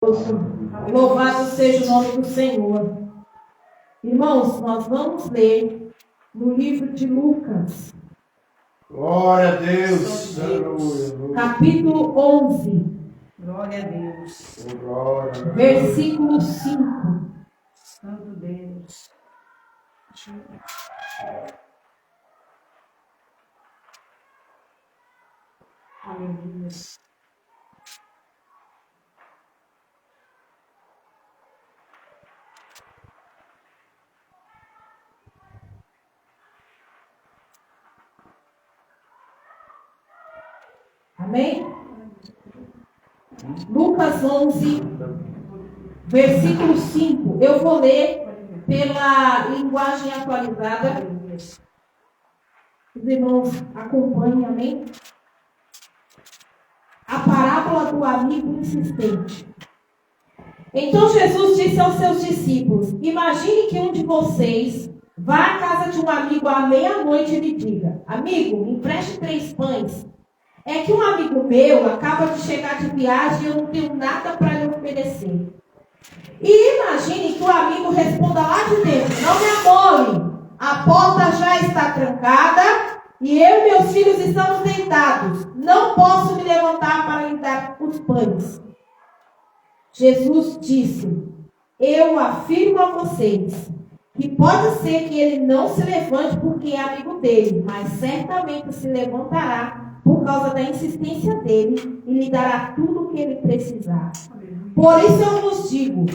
Louvado seja o nome do Senhor. Irmãos, nós vamos ler no livro de Lucas. Glória a Deus. Aleluia. Capítulo 11. Glória a Deus. Glória. Versículo 5. Santo Deus. Aleluia. Amém? Lucas 11, versículo 5. Eu vou ler pela linguagem atualizada. Os irmãos acompanhem, amém? A parábola do amigo insistente. Então Jesus disse aos seus discípulos: imagine que um de vocês vá à casa de um amigo à meia-noite e lhe diga: amigo, me empreste 3 pães. É que um amigo meu acaba de chegar de viagem e eu não tenho nada para lhe oferecer. E imagine que o amigo responda lá de dentro: não me amole, a porta já está trancada e eu e meus filhos estamos deitados. Não posso me levantar para lhe dar os pães. Jesus disse: eu afirmo a vocês que pode ser que ele não se levante porque é amigo dele, mas certamente se levantará por causa da insistência dele e lhe dará tudo o que ele precisar. Por isso eu vos digo: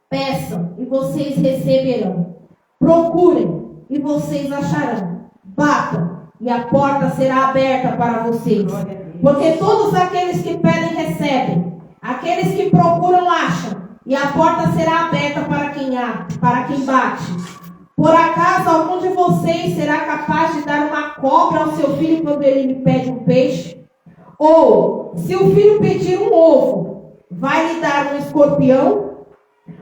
peçam e vocês receberão. Procurem e vocês acharão. Batam e a porta será aberta para vocês. Porque todos aqueles que pedem recebem. Aqueles que procuram acham. E a porta será aberta para quem bate. Por acaso algum de vocês será capaz de dar uma cobra ao seu filho quando ele lhe pede um peixe? Ou, se o filho pedir um ovo, vai lhe dar um escorpião?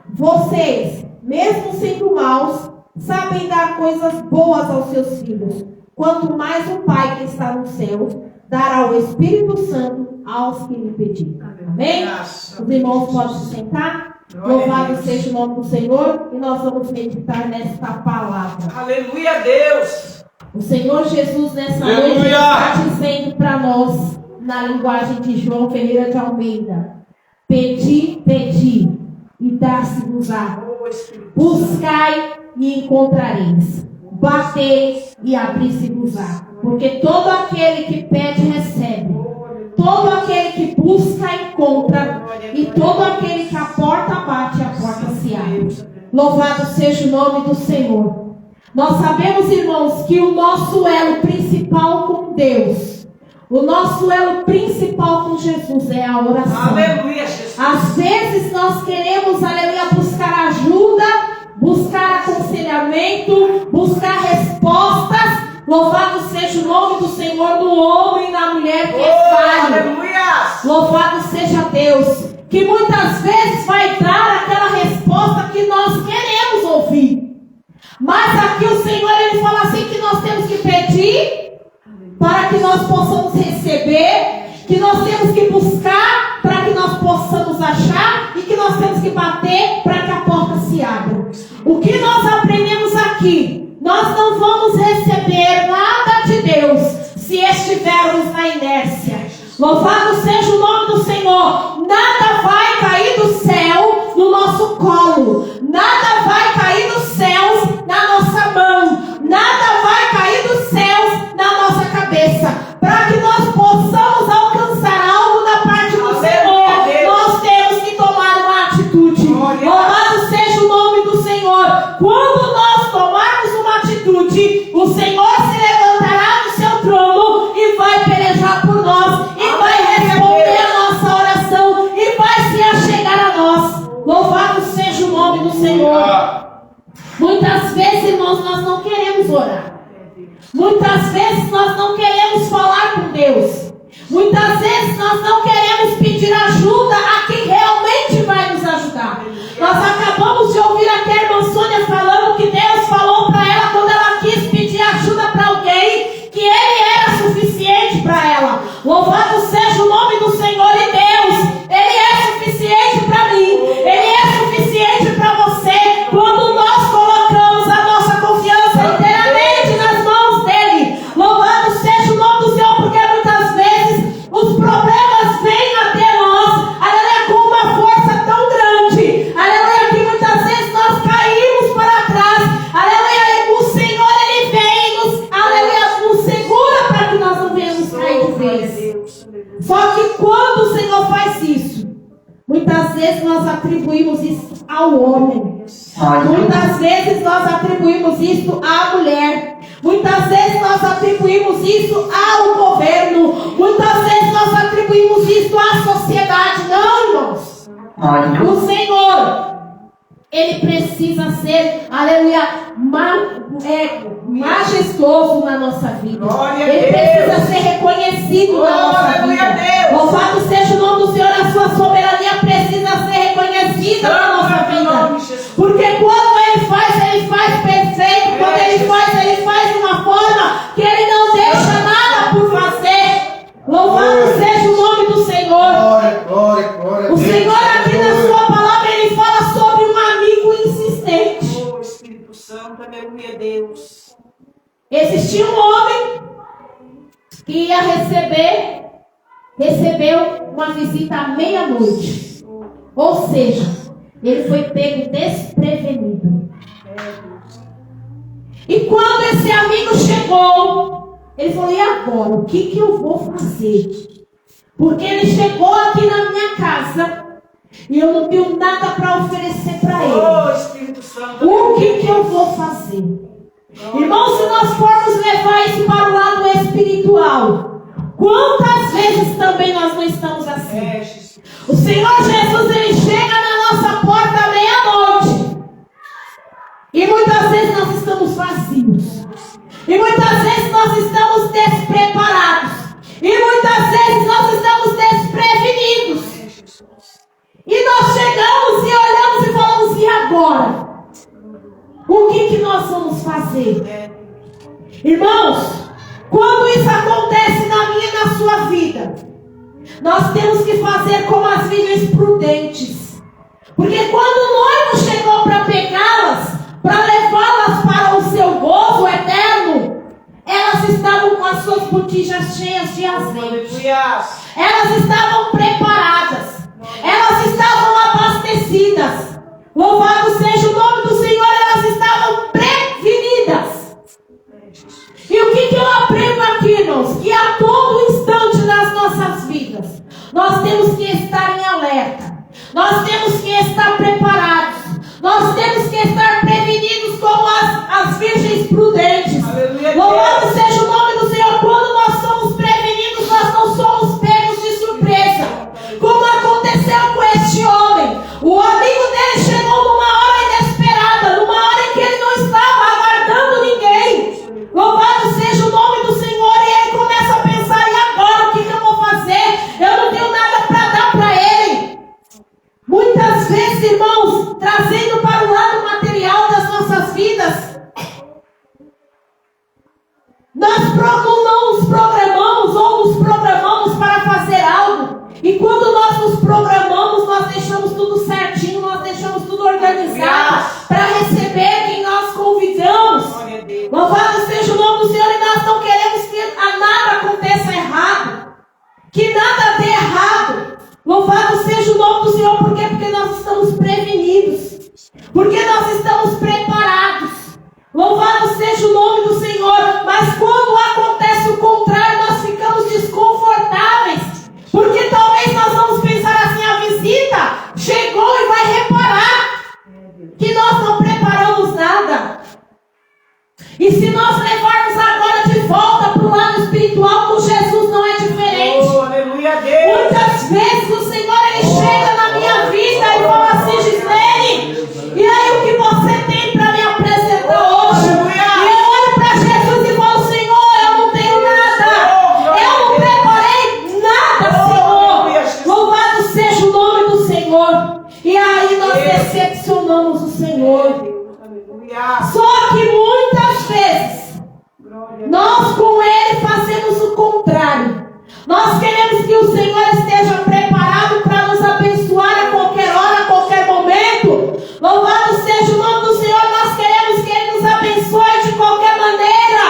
Vocês, mesmo sendo maus, sabem dar coisas boas aos seus filhos. Quanto mais o Pai que está no céu dará o Espírito Santo aos que lhe pedirem. Amém? Os irmãos podem se sentar? Louvado seja o nome do Senhor. E nós vamos meditar nesta palavra. Aleluia a Deus. O Senhor Jesus nessa noite está dizendo para nós, na linguagem de João Ferreira de Almeida: pedi, pedi e dá-se-vos-á. Buscai e encontrareis. Batei e abri-se-vos-á. Porque todo aquele que pede recebe. Todo aquele que busca encontra, e todo aquele que a porta bate, a porta se abre. Louvado seja o nome do Senhor. Nós sabemos, irmãos, que o nosso elo principal com Deus, o nosso elo principal com Jesus é a oração. Aleluia, Jesus. Às vezes nós queremos, aleluia, buscar ajuda, buscar aconselhamento, buscar respostas. Louvado seja o nome do Senhor no homem e na mulher que é falho. Aleluia! Louvado seja Deus, que muitas vezes vai dar aquela resposta que nós queremos ouvir. Mas aqui o Senhor, ele fala assim, que nós temos que pedir para que nós possamos receber, que nós temos que buscar para que nós possamos achar e que nós temos que bater para que a porta se abra. O que nós aprendemos aqui? Nós não vamos receber nada de Deus se estivermos na inércia. Louvado seja o nome do Senhor. Nada vai cair do céu no nosso colo. Nada vai cair dos céus na nossa mão. Nada vai cair dos céus na nossa cabeça. Para que nós possamos alcançar algo da parte do Senhor, nós temos que tomar uma atitude. Louvado seja o nome do Senhor. Quando nós tomarmos uma atitude, o Senhor se levantará do seu trono e vai pelejar por nós, e vai responder a nossa oração, e vai se achegar a nós. Louvado seja o nome do Senhor. Muitas vezes, irmãos, nós não queremos orar. Muitas vezes nós não queremos falar com Deus. Muitas vezes nós não queremos pedir ajuda a quem realmente vai nos ajudar. Nós acabamos de ouvir aqui a irmã Sônia falando que Deus falou para ela quando ela quis pedir ajuda para alguém, que Ele era suficiente para ela. Louvado seja o nome do Senhor, e Deus, Ele é suficiente Muitas vezes nós atribuímos isso ao homem. Muitas vezes nós atribuímos isso à mulher. Muitas vezes nós atribuímos isso ao governo. Muitas vezes nós atribuímos isso à sociedade. Não, irmãos. O Senhor, Ele precisa ser, aleluia, majestoso na nossa vida. Ele precisa ser reconhecido na nossa vida. Louvado seja o nome do Senhor, a sua soberania precisa ser reconhecida na nossa vida. Porque quando Ele faz perfeito. Quando Ele faz de uma forma que Ele não deixa nada por fazer. Louvado seja o nome do Senhor. Glória O Senhor aqui na sua palavra, Ele fala sobre um amigo insistente. Oh, Espírito Santo, aleluia, Deus. Existia um homem que ia recebeu uma visita à meia-noite. Ou seja, ele foi pego desprevenido. E quando esse amigo chegou, ele falou: e agora? O que eu vou fazer? Porque ele chegou aqui na minha casa e eu não tenho nada para oferecer para ele. Oh, Espírito Santo. O que eu vou fazer? Irmãos, se nós formos levar isso para o lado espiritual, quantas vezes também nós não estamos assim? O Senhor Jesus, Ele chega na nossa porta à meia-noite. E muitas vezes nós estamos vazios. E muitas vezes nós estamos despreparados. E muitas vezes nós estamos desprevenidos. E nós chegamos e olhamos e falamos: e agora? O que nós vamos fazer? Irmãos, quando isso acontece na minha e na sua vida, nós temos que fazer como as virgens prudentes. Porque quando o noivo chegou para pegá-las, para levá-las para o seu gozo eterno, elas estavam com as suas botijas cheias de azeite. Elas estavam preparadas. Elas estavam abastecidas. Louvado seja o nome do Senhor, elas estavam prevenidas. E o que eu aprendo aqui, irmãos? Que a todo instante das nossas vidas, nós temos que estar em alerta. Nós temos que estar preparados. Nós temos que estar prevenidos como as virgens prudentes. Louvado seja o nome do Senhor. Quando nós somos prevenidos, nós não somos pegos de surpresa. Como aconteceu com este homem. O amigo dele chegou numa hora inesperada, numa hora em que ele não estava aguardando ninguém. Louvado seja o nome do Senhor. E ele começa a pensar: e agora? O que eu vou fazer? Eu não tenho nada para dar para ele. Muitas vezes, irmãos, trazendo para o lado material das nossas vidas, nós não nos programamos ou nos programamos para fazer algo. E quando nós nos programamos, nós deixamos tudo certinho, nós deixamos tudo organizado para receber quem nós convidamos. Louvado seja o nome do Senhor. E nós não queremos que nada aconteça errado, que nada dê errado. Louvado seja o nome do Senhor. Por quê? Porque nós estamos prevenidos, porque nós estamos preparados. Louvado seja o nome do Senhor. Mas quando acontece o contrário, nós ficamos desconfortáveis, porque talvez nós vamos pensar assim: a visita chegou e vai reparar que nós não preparamos nada. E se nós levarmos agora de volta para o lado espiritual, com Jesus não é diferente. Oh, aleluia, Deus. Muitas vezes o Senhor, Ele chega na minha vida e fala assim: Gislene, e aí o que você tem para me apresentar hoje? E eu olho para Jesus e falo: Senhor, eu não tenho nada. Eu não preparei nada, Senhor. Louvado seja o nome do Senhor. E aí nós decepcionamos o Senhor. Só que muitas vezes nós com Ele fazemos o contrário. Nós queremos que o Senhor esteja preparado para nos abençoar a qualquer hora, a qualquer momento. Louvado seja o nome do Senhor. Nós queremos que Ele nos abençoe de qualquer maneira,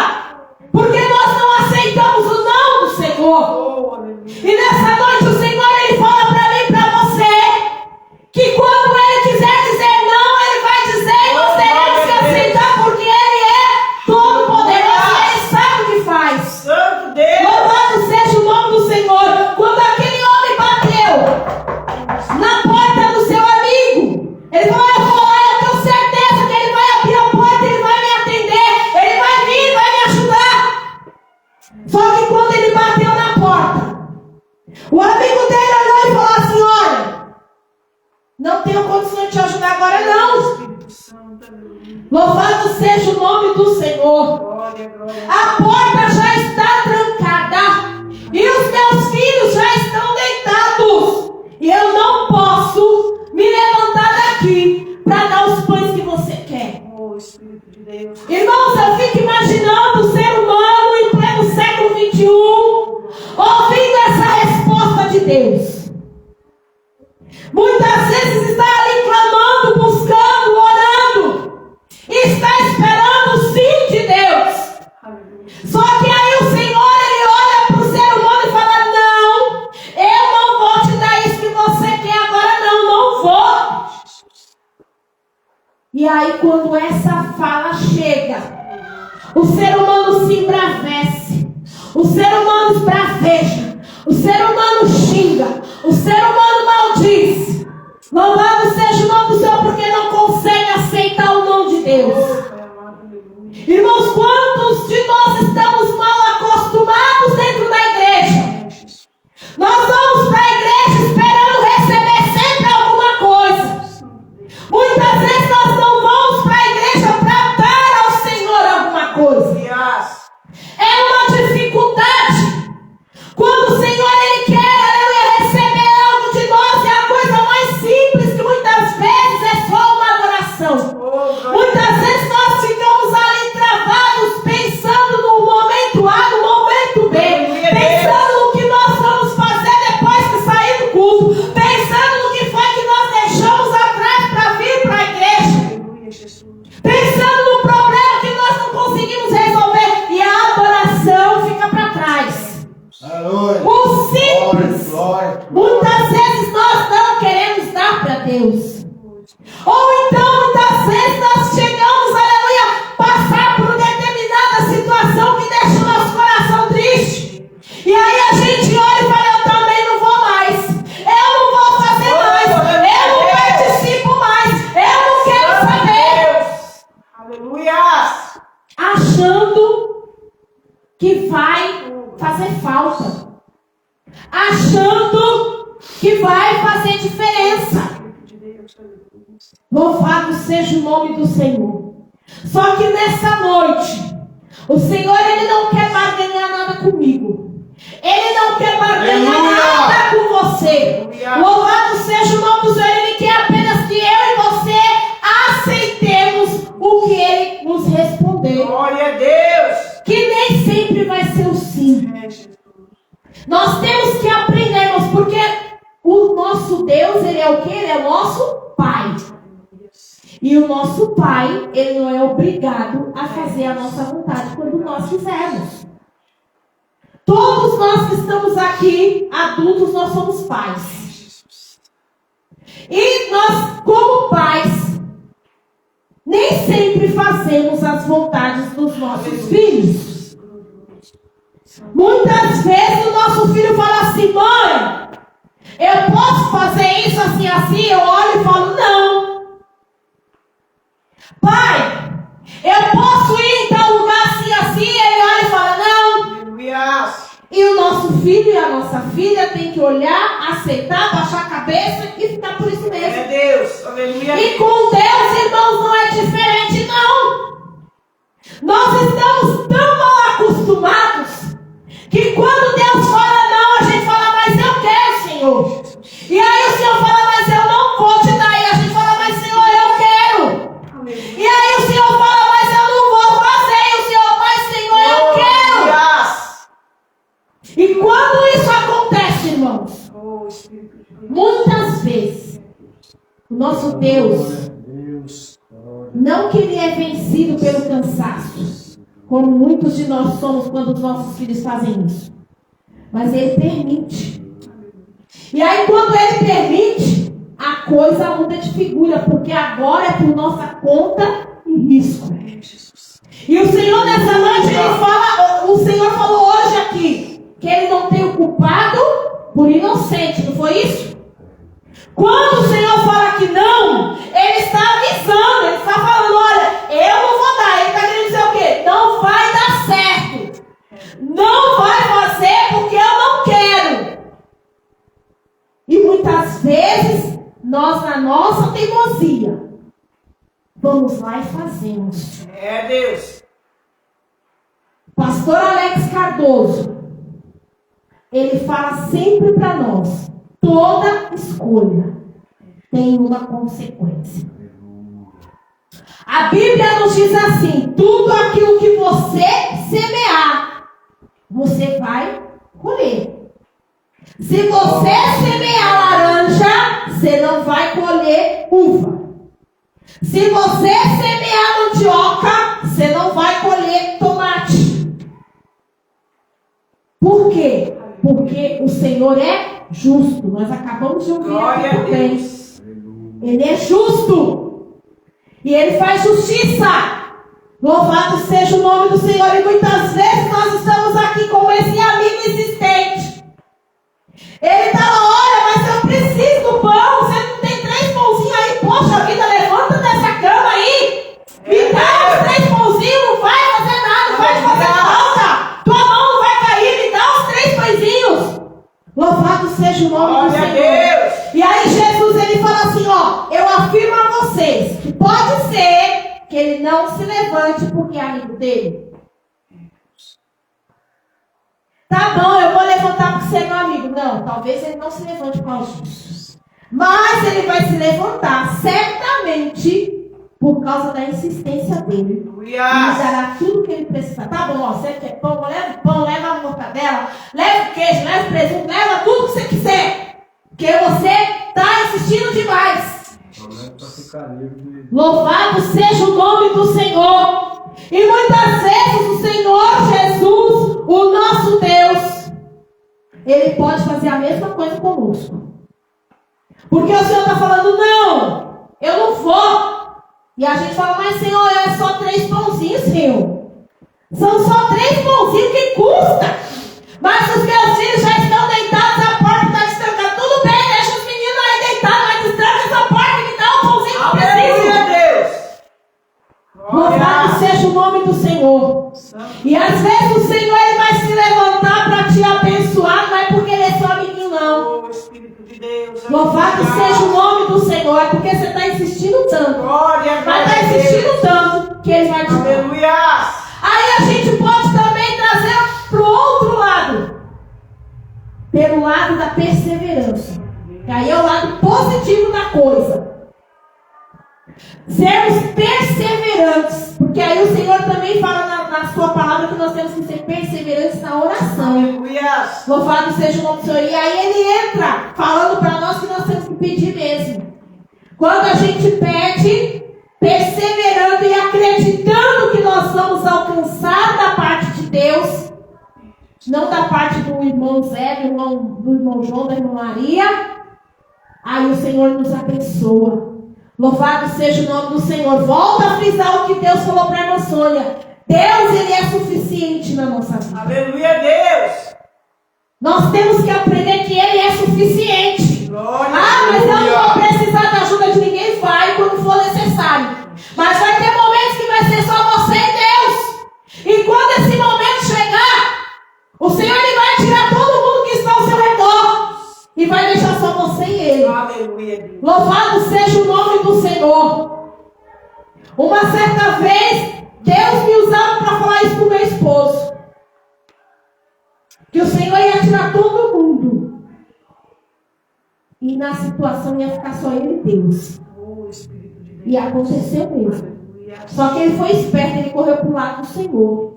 porque nós não aceitamos o não do Senhor. E nessa noite o Senhor, Ele fala para mim e para você que quando Ele quiser dizer não, Ele vai dizer, e nós teremos que aceitar, porque Ele é todo poderoso e Ele sabe o que faz. Santo Deus. Louvado seja o nome do Senhor. Quando aquele homem bateu Não tenho condição de te ajudar agora, não. Espírito Santo, aleluia. Louvado seja o nome do Senhor. Glória, glória. A porta já está trancada. E os meus filhos já estão deitados. E eu não posso me levantar daqui para dar os pães que você quer. Oh, Espírito de Deus. Irmãos, eu fico imaginando o ser humano em pleno século XXI ouvindo essa resposta de Deus. Muitas vezes está ali clamando, buscando, orando. Está esperando o sim de Deus. Aleluia. Só que aí o Senhor, Ele olha para o ser humano e fala: não, eu não vou te dar isso que você quer agora, não vou. E aí quando essa fala chega, o ser humano se embravece, o ser humano esbraveja, o ser humano xinga, o ser humano maldiz. Louvado seja o nome do Senhor, porque não consegue aceitar o não de Deus. Pai amado, aleluia. Irmãos, quantos de nós estamos mal acostumados dentro da igreja? Nós vamos para a igreja esperando receber sempre alguma coisa. Muitas vezes nós não vamos para a igreja para dar ao Senhor alguma coisa. Yes. É uma dificuldade. Quando o Senhor, Ele quer, aleluia, receber algo de nós, é a coisa mais simples, que muitas vezes é só uma adoração. Oh, glória. Muitas vezes nós ficamos ali travados, pensando no momento A, no momento B, pensando no que nós vamos fazer depois que sair do culto, pensando no que foi que nós deixamos atrás para vir para a igreja, Aleluia, Jesus. pensando no problema que nós não conseguimos resolver, e a adoração fica para trás. Aleluia. O simples, Glória, glória. muitas vezes nós não queremos dar para Deus. Ou então, muitas vezes nós chegamos, aleluia, passar por determinada situação que deixa o nosso coração triste. E aí a gente olha e fala: eu também não vou mais. Eu não vou fazer mais. Eu não participo mais. Eu não quero saber. Aleluia. Achando que vai fazer falta. Achando que vai fazer diferença. Espírito de Deus, aleluia. Louvado seja o nome do Senhor. Só que nessa noite, o Senhor, Ele não quer barganhar nada comigo. Ele não quer barganhar Aleluia. nada com você. Aleluia. Louvado seja o nome do Senhor. Ele quer apenas que eu e você aceitemos o que Ele nos respondeu. Glória a Deus. Que nem sempre vai ser o sim. É, Jesus. Nós temos que aprendermos, porque o nosso Deus, Ele é o quê? Ele é o nosso Pai. E o nosso Pai, Ele não é obrigado a fazer a nossa vontade quando nós quisermos. Todos nós que estamos aqui, adultos, nós somos pais. E nós, como pais, nem sempre fazemos as vontades dos nossos filhos. Muitas vezes o nosso filho fala assim: mãe, eu posso fazer isso assim, assim? Eu olho e falo: não. Pai, eu posso ir em tal lugar assim, assim? Ele olha e fala: não. Aleluia. E o nosso filho e a nossa filha tem que olhar, aceitar, baixar a cabeça e ficar por isso É mesmo. Deus. Aleluia. E com Deus, irmãos, não é diferente, não. Nós estamos tão mal acostumados que quando Deus fala não, a gente fala: mas eu quero, Senhor. E aí o Senhor fala: mas eu não vou te dar. E a gente fala: mas Senhor, eu quero. Aleluia. E aí o Senhor fala: mas eu não vou fazer. E o Senhor: mas Senhor, eu quero. Aleluia. E quando isso acontece, irmãos, Oh, Espírito de Deus. muitas vezes, o nosso Deus, Glória a Deus. Glória. não que Ele é vencido pelo cansaço, como muitos de nós somos quando os nossos filhos fazem isso, mas Ele permite. E aí quando Ele permite, a coisa muda de figura, porque agora é por nossa conta e risco. É, Jesus. E o Senhor nessa noite, Ele fala, o Senhor falou hoje aqui, que Ele não tem o culpado por inocente, não foi isso? Quando o Senhor fala que não, Ele está avisando, Ele está falando: olha, eu não vou dar. Ele está querendo dizer o quê? Não vai dar certo. Não vai fazer porque eu não quero. E muitas vezes nós na nossa teimosia, vamos lá e fazemos. É Deus. Pastor Alex Cardoso, ele fala sempre para nós, toda escolha tem uma consequência. A Bíblia nos diz assim, tudo aquilo que você semear, você vai colher. Se você semear laranja, você não vai colher uva. Se você semear mandioca, você não vai colher tomate. Por quê? Porque o Senhor é justo. Nós acabamos de ouvir aqui Glória a também. Deus. Ele é justo. E Ele faz justiça. Louvado seja o nome do Senhor. E muitas vezes nós estamos aqui como esse amigo insistente. Ele fala, olha, mas eu preciso do pão. Você não tem 3 pãozinhos aí? Poxa vida, levanta dessa cama aí. Me dá os 3 pãozinhos. Não vai fazer nada, não vai te fazer falta. Tua mão não vai cair. Me dá os 3 pãezinhos. Louvado seja o nome do Glória a Senhor. Deus. E aí Jesus, ele fala assim, ó, eu afirmo a vocês que pode ser que ele não se levante porque é amigo dele. Tá bom, eu vou levantar porque você é meu amigo. Não, talvez ele não se levante por causa disso. Mas ele vai se levantar certamente por causa da insistência dele. E Aleluia. dará tudo que ele precisa. Tá bom, ó, você quer pão, leva a mortadela, leva o queijo, leva o presunto, leva tudo que você quiser. Porque você está insistindo demais. Louvado seja o nome do Senhor. E muitas vezes o Senhor Jesus, o nosso Deus, Ele pode fazer a mesma coisa conosco. Porque o Senhor está falando, não, eu não vou. E a gente fala, mas Senhor, é só 3 pãozinhos, Senhor. São só 3 pãozinhos, que custa? Mas os meus filhos já estão deitados, a porta está destrancada. Tudo bem, deixa os meninos aí deitados, mas destranca essa porta e me dá o pãozinho que eu preciso. Aleluia, Deus. Louvado seja o nome do Senhor. E às vezes o Senhor ele vai se levantar para te abençoar, não é porque ele é seu amiguinho, não. Oh, Espírito de Deus. Louvado seja o nome do Senhor, é porque você está insistindo tanto. Glória Mas está a Deus. insistindo tanto que ele vai te dar. Aleluia. Aí a gente pode também trazer para o outro lado. Pelo lado da perseverança. Que aí é o lado positivo da coisa. Sermos perseverantes. Porque aí o Senhor também fala na sua palavra que nós temos que ser perseverantes na oração. Aleluia. Louvado seja o nome do Senhor. E aí ele entra falando para nós que nós temos que pedir mesmo. Quando a gente pede, perseverando e acreditando que nós vamos alcançar da parte de Deus, não da parte do irmão Zé, do irmão João, da irmã Maria, aí o Senhor nos abençoa. Louvado seja o nome do Senhor. Volta a frisar o que Deus falou para a irmã Sônia. Deus, Ele é suficiente na nossa vida. Aleluia, Deus. Nós temos que aprender que Ele é suficiente. Glória Ah, mas eu não aleluia. vou precisar da ajuda de ninguém. Vai quando for necessário. Mas vai ter momentos que vai ser só você e Deus. E quando esse momento chegar, o Senhor ele vai tirar todo mundo que está ao seu redor. E vai deixar só você e Ele. Aleluia, Deus. Louvado seja o nome do Senhor. Uma certa vez, Deus me usava para falar isso para o meu esposo. Que o Senhor ia tirar todo mundo. E na situação ia ficar só Ele e Deus. Oh, Espírito de Deus. E aconteceu mesmo. Aleluia. Só que ele foi esperto, ele correu para o lado do Senhor.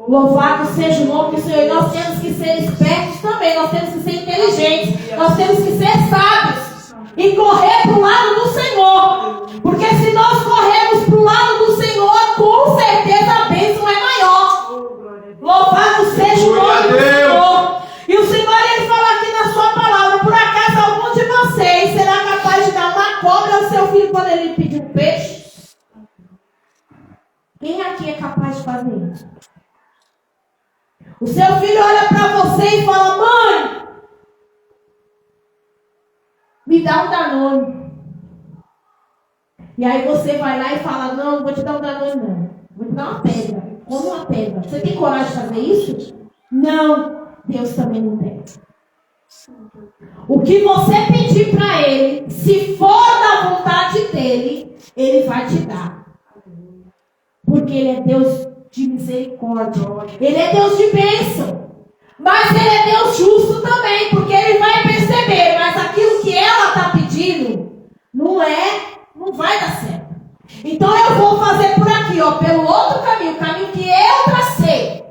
Louvado seja o nome do Senhor. E nós temos que ser espertos também. Nós temos que ser inteligentes. Nós temos que ser sábios. E correr para o lado do Senhor. Porque se nós corrermos para o lado do Senhor, com certeza a bênção é maior. Oh, glória a Deus. Louvado seja o Glória a nome do Deus. Senhor. E o Senhor ele fala aqui na sua palavra: por acaso algum de vocês será capaz de dar uma cobra ao seu filho quando ele pedir um peixe? Quem aqui é capaz de fazer isso? O seu filho olha para você e fala: mãe, me dá um Danone. E aí você vai lá e fala: não, não vou te dar um Danone não. Vou te dar uma pedra. Come uma pedra. Você tem coragem de fazer isso? Não. Deus também não tem. O que você pedir para Ele, se for da vontade dEle, Ele vai te dar. Porque Ele é Deus de misericórdia. Ele é Deus de bênção. Mas Ele é Deus justo também, porque Ele vai perceber, mas aquilo que ela está pedindo, não vai dar certo. Então eu vou fazer por aqui, ó, pelo outro caminho, o caminho que eu tracei.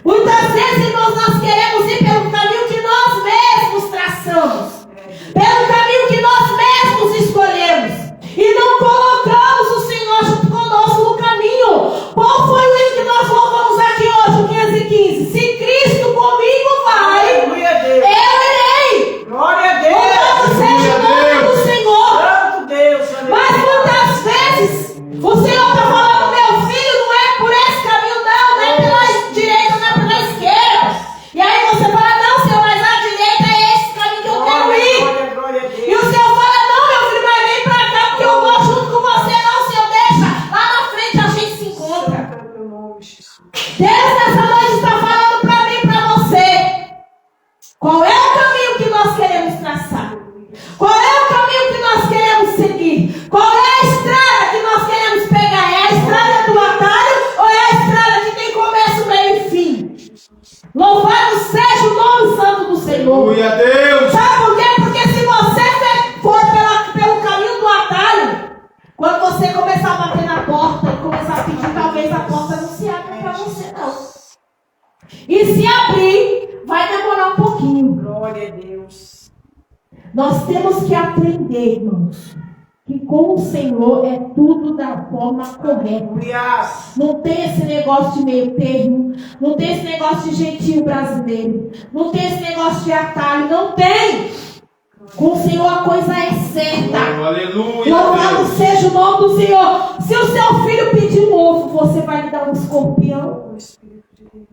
Muitas vezes, irmãos, nós queremos ir pelo caminho que nós mesmos traçamos, pelo caminho que nós mesmos escolhemos, e não colocamos o Senhor junto conosco no camino. Qual foi o hino que nós louvamos aqui hoje, o 515? Se Cristo comigo vai, Aleluia a Deus. eu irei. Glória a Deus. Louvado seja o nome do Senhor. Santo Deus. Mas muitas vezes o Senhor está falando, meu filho, não é por esse caminho, não é pela direita, não é pela esquerda. E aí você fala, não, Senhor, mas a direita é esse caminho que eu quero ir. Glória a Deus. E o Senhor fala, não, meu filho, mas vem pra cá, porque eu vou junto com você. Não, Senhor, deixa. Lá na frente a gente se encontra. Santo é o teu nome, Jesus. Deus nessa noite está falando para mim e para você. Qual é o caminho que nós queremos traçar? Qual é o caminho que nós queremos seguir? Qual é a estrada que nós queremos pegar? É a estrada do atalho ou é a estrada que tem começo, meio e fim? Louvado seja o nome santo do Senhor. Aleluia a Deus. Sabe por quê? Porque se você for pelo caminho do atalho, quando você começar a bater na porta e começar a pedir, talvez a porta não se abra para você, não. E se abrir, vai demorar um pouquinho. Glória a Deus. Nós temos que aprender, irmãos, que com o Senhor é tudo da forma correta. Aleluia. Não tem esse negócio de meio termo, não tem esse negócio de jeitinho brasileiro, não tem esse negócio de atalho, não tem. Com o Senhor a coisa é certa. Aleluia. Louvado seja o nome do Senhor. Se o seu filho pedir um ovo, você vai lhe dar um escorpião. O Espírito de Deus.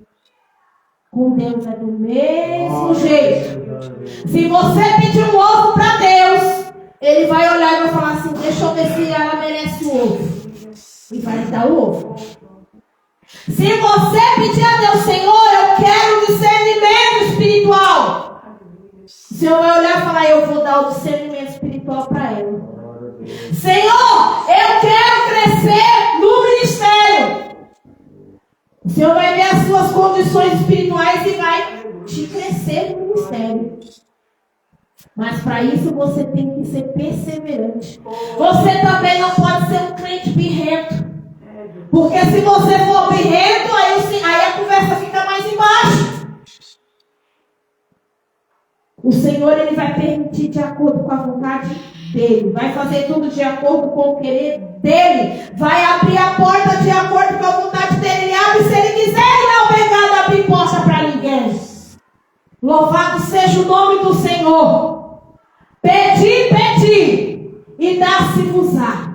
Com Deus é do mesmo jeito. Se você pedir um ovo para Deus, Ele vai olhar e vai falar assim, deixa eu ver se ela merece o ovo. E vai lhe dar o ovo. Se você pedir a Deus, Senhor, eu quero discernimento espiritual, o Senhor vai olhar e falar, eu vou dar o discernimento espiritual para ela. Senhor, eu quero crescer no ministério. O Senhor vai ver as suas condições espirituais e vai te crescer no ministério. Mas para isso você tem que ser perseverante. Você também não pode ser um crente birrento. Porque se você for birrento, aí a conversa fica mais embaixo. O Senhor, Ele vai permitir de acordo com a vontade dEle. Vai fazer tudo de acordo com o querer dEle. Vai abrir a porta de acordo com a vontade dEle. Ele abre se Ele quiser. Ele não é obrigado a abrir porta para ninguém. Louvado seja o nome do Senhor. Pedi, pedi, e dá-se-vos-á.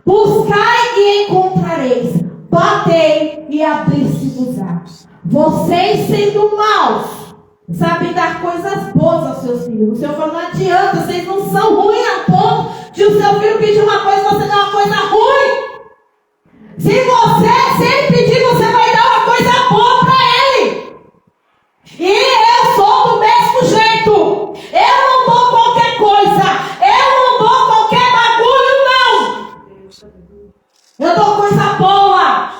Buscai e encontrareis. Batei e abri-se-vos-á. Vocês sendo maus, sabem dar coisas boas aos seus filhos. O Senhor falou, não adianta, vocês não são ruins a ponto de o seu filho pedir uma coisa e você dar uma coisa ruim. Se ele pedir, você vai dar uma coisa boa para ele. E eu sou do mesmo jeito. Eu não dou qualquer coisa. Eu não dou qualquer bagulho, não. Eu dou coisa boa.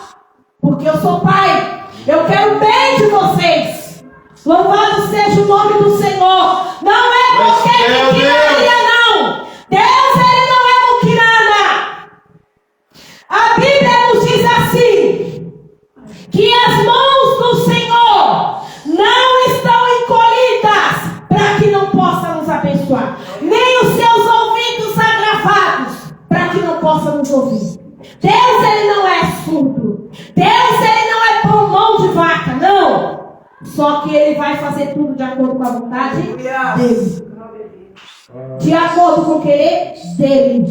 Porque eu sou pai. Eu quero o bem de vocês. Louvado seja o nome do Senhor. Não é qualquer muquirana, não. Deus, Ele não é muquirana. A Bíblia nos diz assim, que as mãos do Senhor não estão encolhidas para que não possa nos abençoar. Nem os seus ouvidos agravados para que não possa nos ouvir. Deus, Ele não é surdo. Deus, Ele não é pulmão de vaca, não. Só que Ele vai fazer tudo de acordo com a vontade dEle. De acordo com o querer dEle.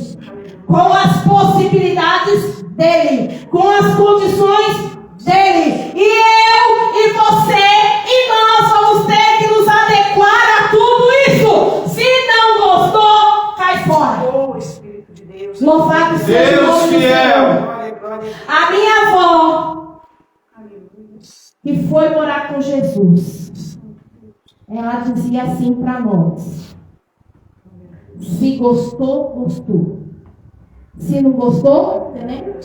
Com as possibilidades dEle. Com as condições dEle. E eu, e você, e nós vamos ter que nos adequar a tudo isso. Se não gostou, cai fora. Oh, Espírito de Deus. Louvado seja o nome do Senhor. A minha avó, que foi morar com Jesus, ela dizia assim para nós: se gostou, gostou. Se não gostou, você lembra?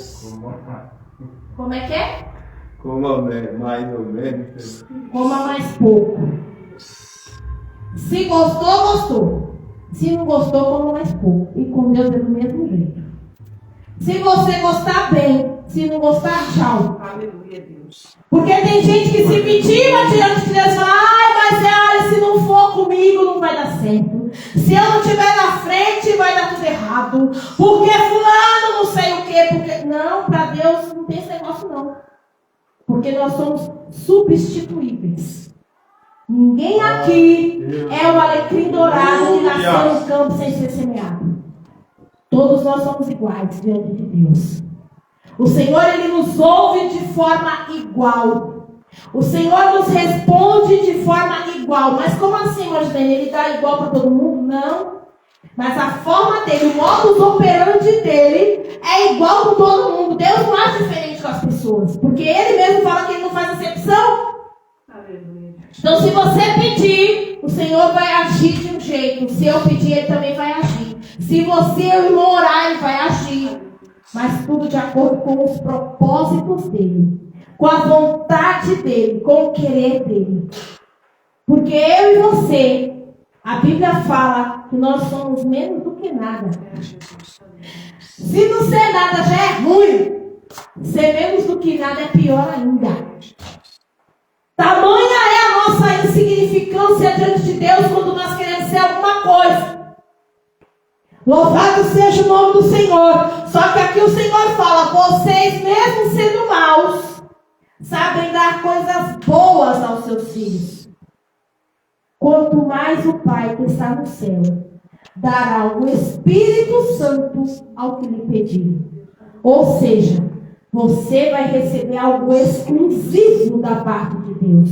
Como é que é? Coma mais ou menos. Coma mais pouco. Se gostou, gostou. Se não gostou, coma mais pouco. E com Deus é do mesmo jeito. Se você gostar, bem. Se não gostar, tchau. Aleluia, Deus. Porque tem gente que se vitima diante de Deus e fala: ai, mas se não for comigo, não vai dar certo. Se eu não estiver na frente, vai dar tudo errado. Porque fulano não sei o quê. Porque... Não, para Deus não tem esse negócio não. Porque nós somos substituíveis. Ninguém aqui é o alecrim dourado que nasceu no campo sem ser semeado. Todos nós somos iguais diante de Deus. O Senhor, Ele nos ouve de forma igual. O Senhor nos responde de forma igual. Mas como assim, Marlene? Ele dá igual para todo mundo? Não. Mas a forma dele, o modus operandi dele é igual para todo mundo. Deus não é diferente com as pessoas. Porque Ele mesmo fala que Ele não faz acepção. Aleluia. Então, se você pedir, o Senhor vai agir de um jeito. Se eu pedir, Ele também vai agir. Se você orar, Ele vai agir. Mas tudo de acordo com os propósitos dEle. Com a vontade dEle. Com o querer dEle. Porque eu e você, a Bíblia fala que nós somos menos do que nada. Se não ser nada já é ruim. Ser menos do que nada é pior ainda. Tamanha é a nossa insignificância diante de Deus quando nós queremos ser alguma coisa. Louvado seja o nome do Senhor. Só que aqui o Senhor fala: vocês mesmo sendo maus, sabem dar coisas boas aos seus filhos. Quanto mais o Pai que está no céu dará o Espírito Santo ao que lhe pedir. Ou seja, você vai receber algo exclusivo da parte de Deus,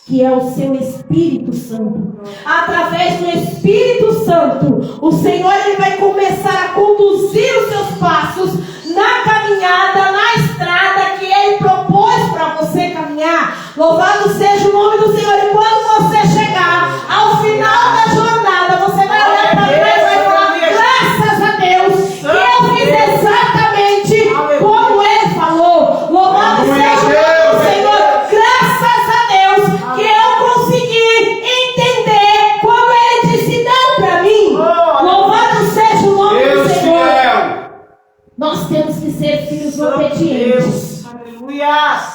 que é o seu Espírito Santo. Através do Espírito Santo, o Senhor, Ele vai começar a conduzir os seus passos na caminhada, na estrada que Ele propôs para você caminhar. Louvado seja o nome do Senhor. E quando você chegar ao final da jornada, você vai olhar para trás e vai falar: graças a Deus, que eu fiz exatamente como Ele falou. Louvado seja o nome do Senhor. Graças a Deus que eu consegui entender como Ele disse não para mim. Louvado seja o nome do Senhor. Nós temos que ser filhos obedientes.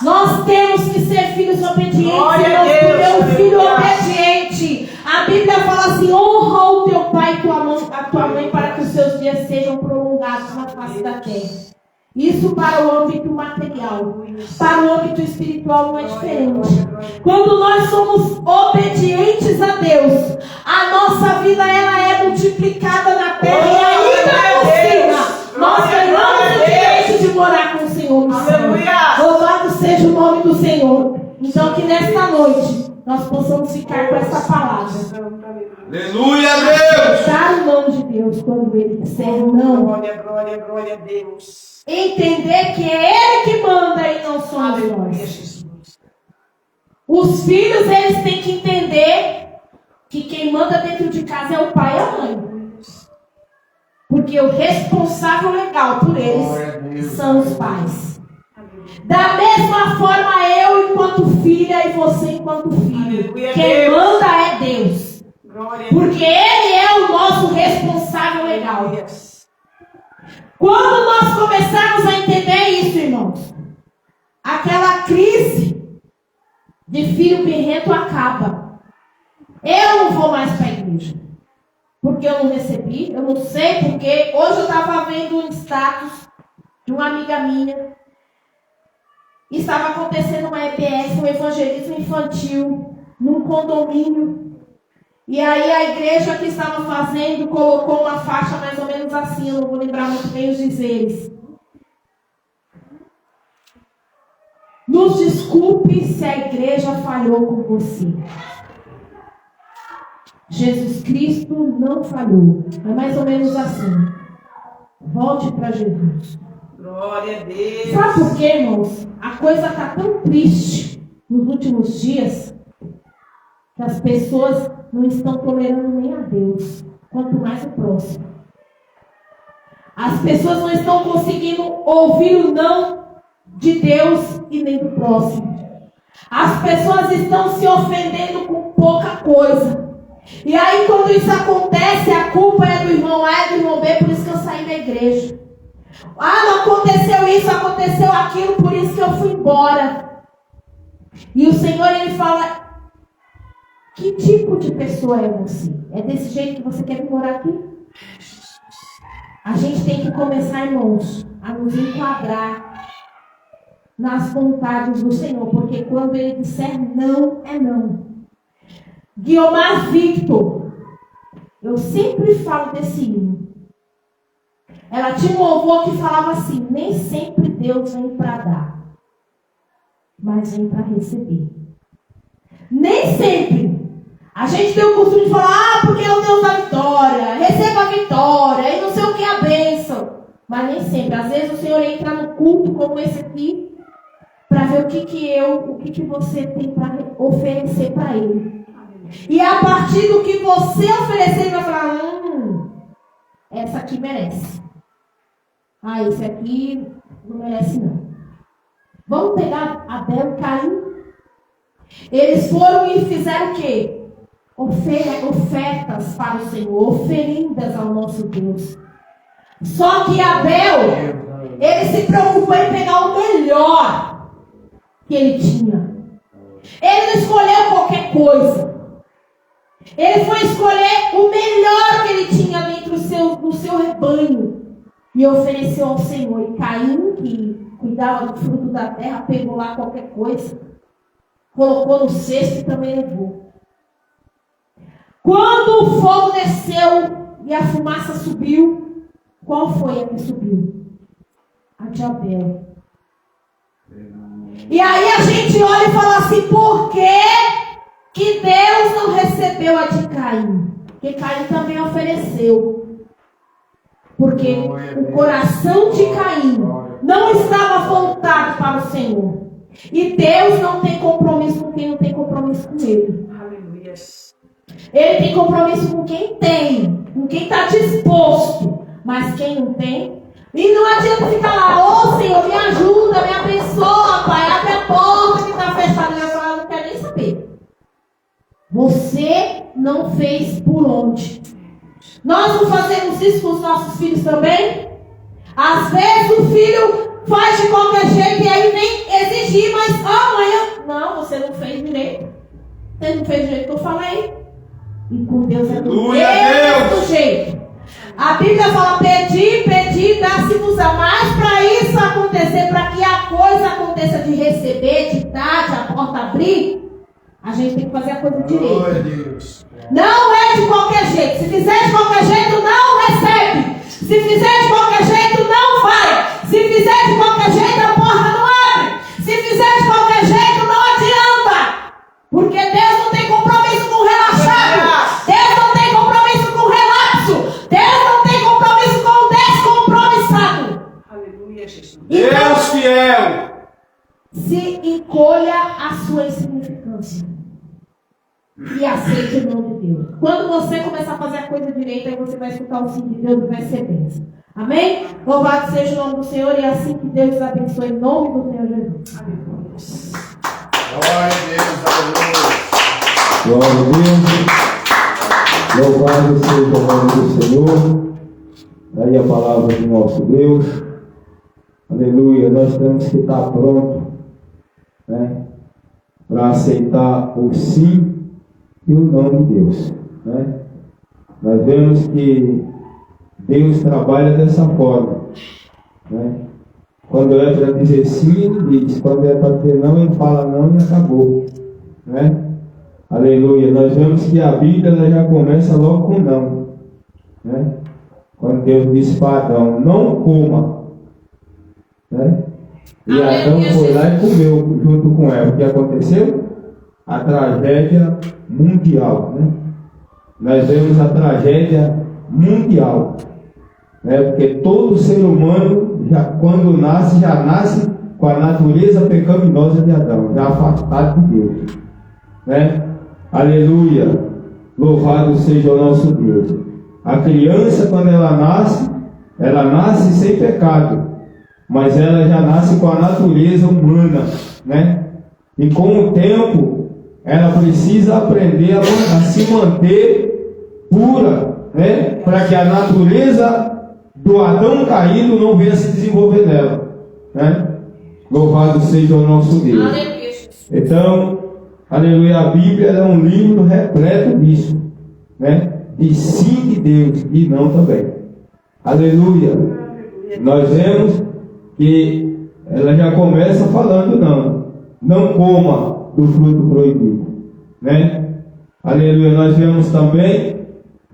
Nós temos que ser filhos obedientes. Glória Nós temos um filho Aleluia. obediente. A Bíblia fala assim: honra o teu pai e a tua mãe para que os seus dias sejam prolongados na face da terra. Isso para o âmbito material. Para o âmbito espiritual não é diferente. Quando nós somos obedientes a Deus, a nossa vida ela é multiplicada na terra. E ainda por cima, nós ganhamos o direito de morar com o Senhor no céu. Louvado seja o nome do Senhor. Então que nesta noite nós possamos ficar com essa palavra. Aleluia, Deus! Dar o nome de Deus quando Ele disser não. Glória, glória, glória a Deus. Entender que é Ele que manda e não somos Aleluia, nós. Jesus. Os filhos, eles têm que entender que quem manda dentro de casa é o pai e a mãe. Porque o responsável legal por eles são os pais. Da mesma forma, eu enquanto filha e você enquanto filho. Aleluia, Quem Deus. manda é Deus. Glória a Porque Ele é o nosso responsável legal. Quando nós começarmos a entender isso, irmãos, aquela crise de filho birrento acaba. Eu não vou mais para a igreja. Porque eu não recebi, eu não sei porque. Hoje eu estava vendo um status de uma amiga minha. Estava acontecendo uma EBS, um evangelismo infantil, num condomínio. E aí a igreja que estava fazendo colocou uma faixa mais ou menos assim, eu não vou lembrar muito bem os dizeres. Nos desculpe se a igreja falhou com você. Jesus Cristo não falhou. É mais ou menos assim. Volte para Jesus. Glória a Deus. Sabe por quê, irmãos? A coisa está tão triste nos últimos dias Que as pessoas não estão tolerando nem a Deus, quanto mais o próximo. As pessoas não estão conseguindo ouvir o não de Deus e nem do próximo. As pessoas estão se ofendendo com pouca coisa. E aí quando isso acontece, a culpa é do irmão A, é do irmão B, por isso que eu saí da igreja. Ah, não aconteceu isso, aconteceu aquilo, por isso que eu fui embora. E o Senhor, Ele fala, que tipo de pessoa é você? É desse jeito que você quer vir morar aqui? A gente tem que começar, irmãos, a nos enquadrar nas vontades do Senhor, porque quando Ele disser não, é não. Guiomar Victor, eu sempre falo desse hino. Ela tinha um louvor que falava assim, nem sempre Deus vem para dar, mas vem para receber. Nem sempre. A gente tem o costume de falar, porque é o Deus da vitória, receba a vitória, e não sei o que é a bênção. Mas nem sempre. Às vezes o Senhor entra no culto como esse aqui, para ver o que você tem para oferecer para Ele. E a partir do que você oferecer, Ele vai falar, essa aqui merece. Ah, esse aqui não merece não. Vamos pegar Abel e Caim. Eles foram e fizeram o quê? Ofertas para o Senhor, oferendas ao nosso Deus. Só que Abel, ele se preocupou em pegar o melhor que ele tinha. Ele não escolheu qualquer coisa. Ele foi escolher o melhor que ele tinha dentro do seu rebanho e ofereceu ao Senhor. E Caim, que cuidava do fruto da terra, pegou lá qualquer coisa, colocou no cesto e também levou. Quando o fogo desceu e a fumaça subiu, qual foi a que subiu? A de Abel. E aí a gente olha e fala assim, por que Deus não recebeu a de Caim? Porque Caim também ofereceu. Porque o coração de Caim não estava voltado para o Senhor. E Deus não tem compromisso com quem não tem compromisso com Ele. Aleluia. Ele tem compromisso com quem tem, com quem está disposto. Mas quem não tem... E não adianta ficar lá, Senhor, me ajuda, me abençoa, Pai, abre a porta que está fechada. Ele vai falar, não quero nem saber. Você não fez por onde. Nós não fazemos isso com os nossos filhos também? Às vezes o filho faz de qualquer jeito e aí nem exigir, mas amanhã... Não, você não fez direito. Você não fez do jeito que eu falei. E com Deus é do mesmo jeito. A Bíblia fala, pedi, dá-se-vos-á. Mas para isso acontecer, para que a coisa aconteça de receber, de dar, de a porta abrir, a gente tem que fazer a coisa direito. Não é de qualquer jeito. Se fizer de qualquer jeito, não recebe. Se fizer de qualquer jeito, não vai. Se fizer de qualquer jeito, a porta não abre. Se fizer de qualquer jeito, não adianta. Porque Deus não tem compromisso com relaxado. Deus não tem compromisso com relapso. Deus não tem compromisso com o descompromissado. Aleluia, Jesus. Deus fiel. Se encolha a sua insignificância. E aceite o nome de Deus. Quando você começar a fazer a coisa direita, aí você vai escutar o sim de Deus e vai ser bênção. Amém? Louvado seja o nome do Senhor e é assim que Deus abençoe em nome do Senhor Jesus. Glória a Deus, aleluia. Glória a Deus. Louvado seja o nome do Senhor. Daí a palavra do nosso Deus. Aleluia. Nós temos que estar prontos, né, para aceitar o sim e o não de Deus, né? Nós vemos que Deus trabalha dessa forma, né? Quando é para dizer sim, Ele diz. Quando é para dizer não, Ele fala não e acabou, né? Aleluia. Nós vemos que a Bíblia ela já começa logo com não, né? Quando Deus disse para Adão, não coma, né? E Adão foi lá e comeu junto com Eva. O que aconteceu? A tragédia mundial, né? Nós vemos a tragédia mundial, né? Porque todo ser humano, quando nasce, já nasce com a natureza pecaminosa de Adão, já afastado de Deus, né? Aleluia. Louvado seja o nosso Deus. A criança, quando ela nasce sem pecado, mas ela já nasce com a natureza humana, né? E com o tempo, ela precisa aprender a se manter pura, né? Para que a natureza do Adão caído não venha se desenvolver nela, né? Louvado seja o nosso Deus. Então, aleluia, a Bíblia é um livro repleto disso, né? De sim de Deus e não também. Aleluia. Nós vemos que ela já começa falando não coma do fruto proibido, né? Aleluia. Nós vemos também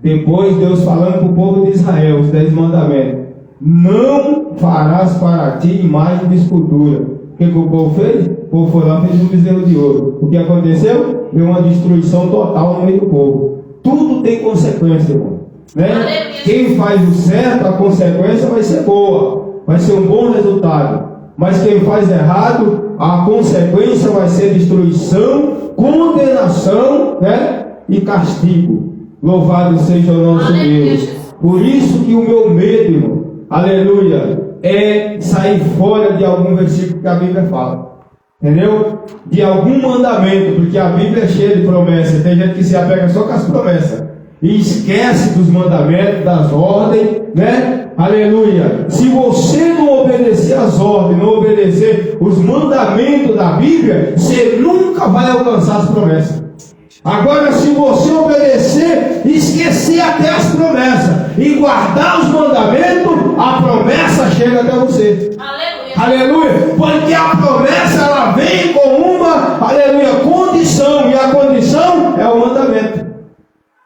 depois Deus falando para o povo de Israel os 10 mandamentos: não farás para ti imagem de escultura. O que o povo fez? O povo foi lá e fez um bezerro de ouro. O que aconteceu? Veio uma destruição total no meio do povo. Tudo tem consequência, irmão, né? Quem faz o certo, a consequência vai ser boa, vai ser um bom resultado. Mas quem faz errado, a consequência vai ser destruição, condenação, né? E castigo. Louvado seja o nosso Deus. Por isso que o meu medo, irmão, aleluia, é sair fora de algum versículo que a Bíblia fala. Entendeu? De algum mandamento, porque a Bíblia é cheia de promessas. Tem gente que se apega só com as promessas e esquece dos mandamentos, das ordens, né? Aleluia. Se você não obedecer as ordens, não obedecer os mandamentos da Bíblia, você nunca vai alcançar as promessas. Agora, se você obedecer, esquecer até as promessas e guardar os mandamentos, a promessa chega até você. Aleluia, porque a promessa ela vem com uma, aleluia, condição, e a condição é o mandamento.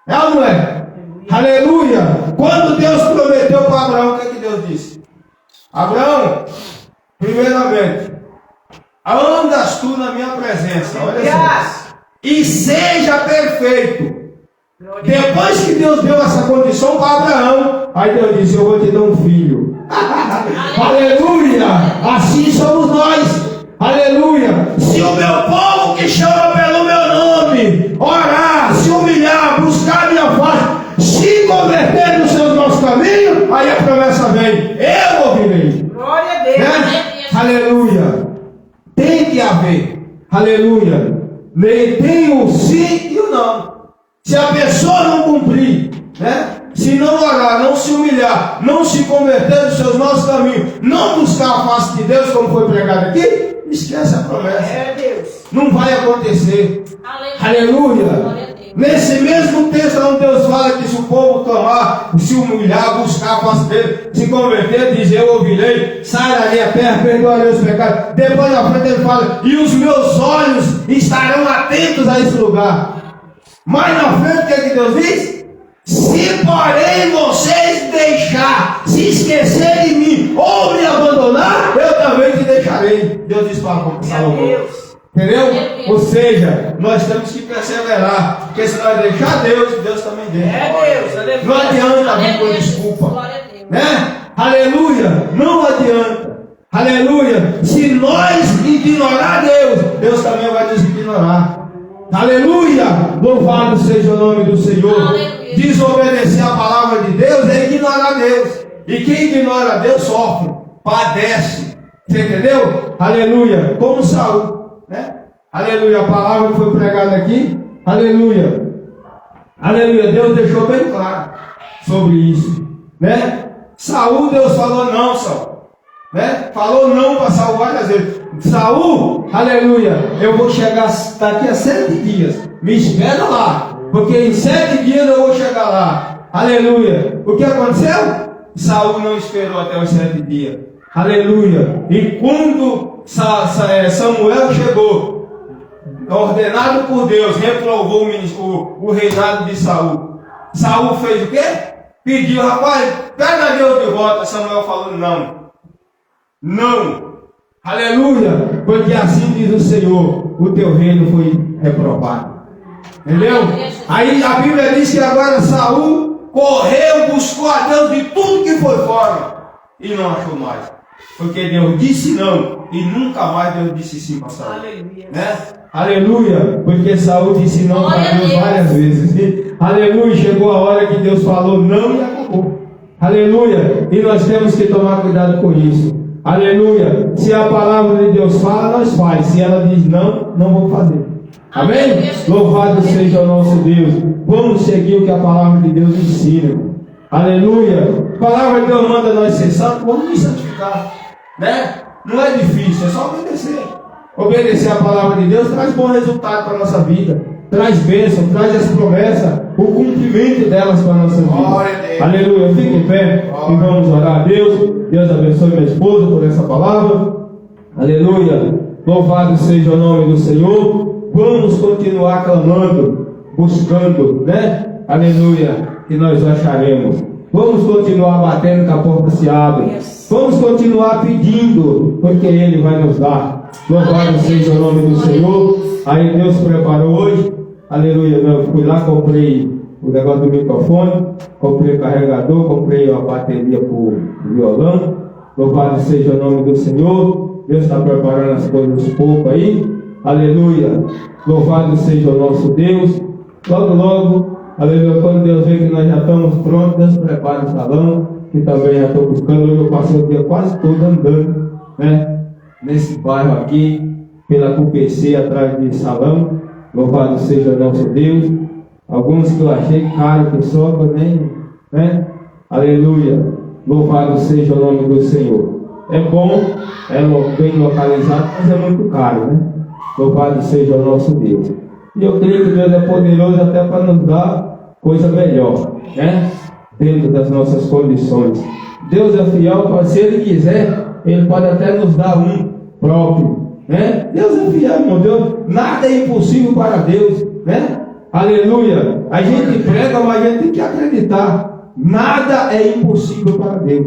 É ou não é? Aleluia. Quando Deus prometeu para Abraão, o que é que Deus disse? Abraão, primeiramente, andas tu na minha presença, olha só, e seja perfeito. Depois que Deus deu essa condição para Abraão, aí Deus disse: eu vou te dar um filho. Aleluia. Assim somos nós. Aleluia. Se o meu povo que chama pelo meu nome orar, se humilhar, buscar a minha face, se converter nos seus maus caminhos, aí a promessa vem: eu ouvirei. Glória a Deus. Né? Aleluia. Tem que haver. Aleluia. Tem o sim e o não. Se a pessoa não cumprir, né? Se não orar, não se humilhar, não se converter dos seus maus caminhos, não buscar a face de Deus, como foi pregado aqui, esquece a promessa. É Deus. Não vai acontecer. Aleluia. Nesse mesmo texto onde Deus fala que se o povo clamar, se humilhar, buscar a face dele, se converter, dizer: eu ouvirei, sairei a terra, perdoarei os pecados. Depois na frente ele fala: e os meus olhos estarão atentos a esse lugar. Mais na frente, o que é que Deus diz? Se porém vocês deixar, se esquecer de mim ou me abandonar, eu também te deixarei. Deus diz para Salomão. Entendeu? Ou seja, nós temos que perseverar, porque se nós deixar Deus, Deus também deixa. É Deus, aleluia. Não adianta vir com desculpa, né? Aleluia, não adianta. Aleluia. Se nós ignorar Deus, Deus também vai nos ignorar. Aleluia. Louvado seja o nome do Senhor. Aleluia. Desobedecer a palavra de Deus é ignorar Deus. E quem ignora Deus sofre, padece. Você entendeu? Aleluia. Como Saul, né? Aleluia. A palavra que foi pregada aqui. Aleluia. Aleluia. Deus deixou bem claro sobre isso, né? Saul, Deus falou não, Saul, né? Falou não para Saul várias vezes. Saul, aleluia, eu vou chegar daqui a 7 dias. Me espera lá, porque em 7 dias eu vou chegar lá. Aleluia. O que aconteceu? Saul não esperou até os 7 dias. Aleluia. E quando Samuel chegou, ordenado por Deus, reprovou o reinado de Saul. Saul fez o quê? Pediu: rapaz, pega Deus de volta. Samuel falou: não. Não. Aleluia. Porque assim diz o Senhor: o teu reino foi reprovado. Entendeu? Aí a Bíblia diz que agora Saul correu, buscou a Deus de tudo que foi fora e não achou mais. Porque Deus disse não e nunca mais Deus disse sim para Saul. Aleluia. Né? Aleluia, porque Saul disse não para Deus várias vezes. Aleluia, chegou a hora que Deus falou não e acabou. Aleluia, e nós temos que tomar cuidado com isso. Aleluia, se a palavra de Deus fala, nós faz. Se ela diz não, não vamos fazer. Amém? Louvado seja o nosso Deus. Vamos seguir o que a palavra de Deus ensina. Aleluia, a palavra de Deus manda nós ser santos, vamos nos santificar. Né? Não é difícil, é só obedecer. Obedecer a palavra de Deus traz bom resultado para a nossa vida, traz bênção, traz as promessas, o cumprimento delas para a nossa vida. Glória a Deus. Aleluia, fique em pé e vamos orar a Deus. Deus abençoe minha esposa por essa palavra. Aleluia, louvado seja o nome do Senhor. Vamos continuar clamando, buscando, né? Aleluia, que nós acharemos. Vamos continuar batendo que a porta se abre. Vamos continuar pedindo, porque Ele vai nos dar. Louvado seja o nome do Senhor. Aí Deus preparou hoje. Aleluia. Eu fui lá, comprei o negócio do microfone, comprei o carregador, comprei a bateria para o violão. Louvado seja o nome do Senhor. Deus está preparando as coisas pouco aí. Aleluia. Louvado seja o nosso Deus. Logo, logo, aleluia, quando Deus vê que nós já estamos prontos, Deus prepara o salão, que também já estou buscando. Hoje eu passei o dia quase todo andando, né? Nesse bairro aqui, pela QPC, atrás de salão. Louvado seja o nosso Deus. Alguns que eu achei caro, que só também, né? Aleluia. Louvado seja o nome do Senhor. É bom, é bem localizado, mas é muito caro, né? Louvado seja o nosso Deus. E eu creio que Deus é poderoso até para nos dar coisa melhor, né? Dentro das nossas condições. Deus é fiel para, se Ele quiser, Ele pode até nos dar um próprio, né? Deus é fiel, meu Deus. Nada é impossível para Deus, né? Aleluia. A gente prega, mas a gente tem que acreditar. Nada é impossível para Deus.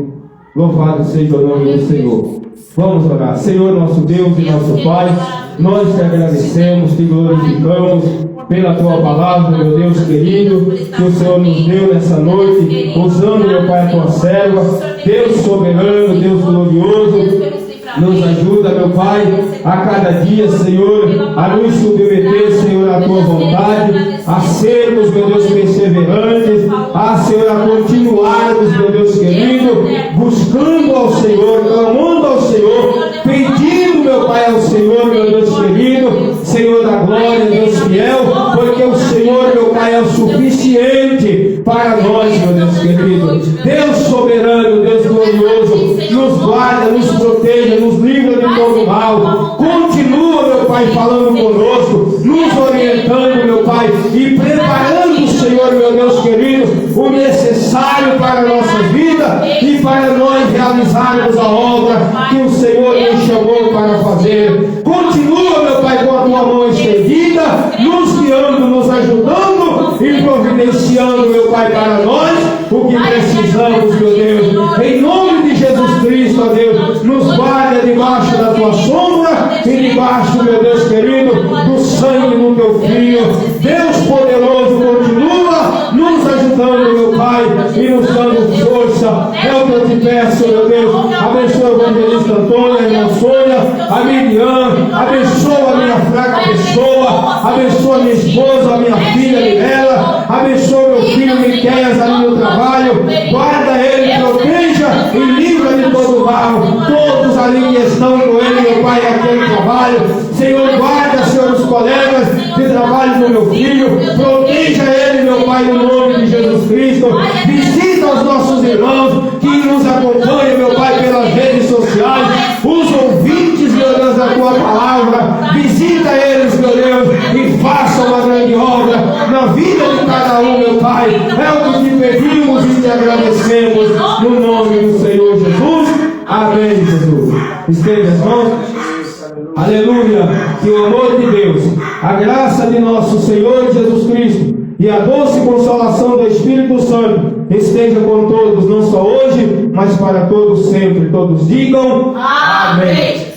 Louvado seja o nome do Senhor. Vamos orar. Senhor, nosso Deus e nosso Pai, nós te agradecemos, te glorificamos pela tua palavra, meu Deus querido, que o Senhor nos deu nessa noite, usando, meu Pai, a tua serva. Deus soberano, Deus glorioso, nos ajuda, meu Pai, a cada dia, Senhor, a nos submeter, Senhor, à tua vontade, a sermos, meu Deus, perseverantes, a, Senhor, a continuarmos, meu Deus querido, buscando ao Senhor, clamando ao Senhor, pedindo, meu Pai, ao Senhor, meu Deus querido, Senhor da glória, Deus fiel, porque o Senhor, meu Pai, é o suficiente para nós, meu Deus querido. Deus soberano, Deus glorioso, nos guarda, nos proteja, nos livra de todo mal. Continua, meu Pai, falando conosco, nos orientando, meu Pai, e preparando, Senhor, meu Deus querido, o necessário para a nossa vida e para nós realizarmos a obra que o Senhor nos chamou para fazer. Continua, meu Pai, com a tua mão estendida, nos guiando, nos ajudando e providenciando, meu Pai, para nós o que precisamos, meu Deus. Em nome de Jesus Cristo, ó Deus, nos guarda debaixo da tua sombra e debaixo, meu Deus querido, do sangue do teu Filho. Deus poderoso, continua nos ajudando, meu Pai, e nos dando força. É o que eu te peço, meu Deus. Abençoa o evangelista Antônio, a irmã Sônia, a Miriam, abençoa a minha fraca pessoa, abençoa a minha esposa, a minha filha Mirella, abençoa meu filho Miqueias ali no trabalho, guarda ele, proteja e livra de todo mal, todos ali que estão com ele, meu Pai, naquele trabalho. Senhor, guarda, Senhor, os colegas de trabalho do meu filho, proteja ele, meu Pai, no nome de Jesus Cristo. Visita os nossos irmãos que nos acompanham, meu Pai, pelas redes sociais, os ouvintes, meu Deus, da tua palavra. Visita eles, meu Deus, e faça uma grande obra na vida de cada um, meu Pai. É o que te pedimos e te agradecemos no nome do Senhor Jesus. Amém, Jesus. Estende as mãos. Aleluia. Que o amor de Deus, a graça de nosso Senhor Jesus Cristo e a doce consolação do Espírito Santo esteja com todos, não só hoje, mas para todos sempre. Todos digam amém.